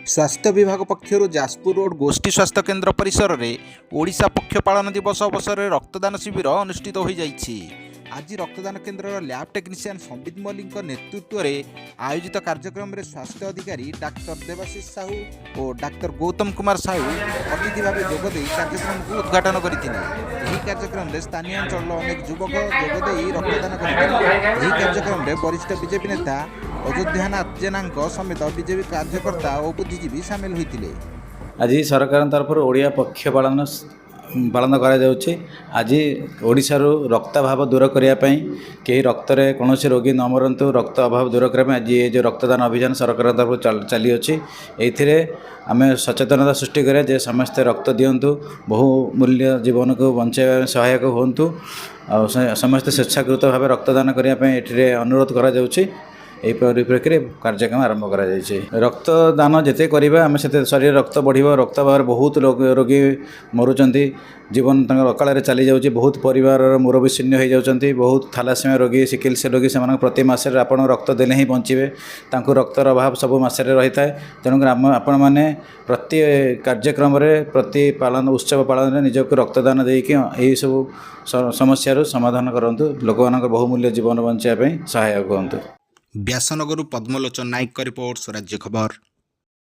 स्वास्थ्य विभाग पक्षर जाजपुर रोड गोष्ठी स्वास्थ्य केन्द्र परिसर में ओडिशा पक्ष पालन दिवस अवसर में रक्तदान शिविर अनुष्ठित हो जाइछि। आज रक्तदान केन्द्र लैब टेक्नीशियन संबित मल्लिक नेतृत्व में आयोजित कार्यक्रम में स्वास्थ्य अधिकारी डाक्तर देवाशीष साहू और डाक्तर गौतम कुमार साहू अतिथि भाव जोगदे कार्यक्रम को उद्घाटन करते। कार्यक्रम में स्थानीय अंचल अनेक युवक जोगदे रक्तदान करते। कार्यक्रम में वरिष्ठ बीजेपी नेता अयोध्यानाथ जेना समेत बीजेपी कार्यकर्ता और बुद्धिजीवी सामिल होते। आज सरकार तरफ ओडिया पक्ष पालन कर आज ओडिशा रक्ताभाव दूर करने कहीं रक्त में कौन रोगी न मरतु रक्त अभाव दूर करने आज ये जो रक्तदान अभियान सरकार तरफ चली अच्छी ये आम सचेतनता सृष्टि करें जे समस्ते रक्त दिंतु बहुमूल्य जीवन को बचाई सहायक हूँ समस्ते स्वेच्छाकृत भाव रक्तदान करने ये अनुरोध कर परिप्रेक्षी कार्यक्रम आरंभ कर रक्तदान जिते करवा आम से शरीर रक्त बढ़ रक्त अभाव बहुत रोगी मरुंच जीवन अकाल चली जाऊँगी बहुत परिवार मुरबी शून्य हो जाती बहुत थैलासेमिया रोगी सिकल सेल रोगी से प्रति मसरे आप रक्त देले ही बंचे रक्तर अभाव सब मसरे रही है। तेणुकर आपण मैंने प्रति कार्यक्रम प्रति पालन उत्सव पालन निजक रक्तदान देकी यही सब समस्या समाधान करूँ लोक बहुमूल्य जीवन बचाई सहायक हूँ। व्यासनगर पद्मलोचन नायक का रिपोर्ट स्वराज्य खबर।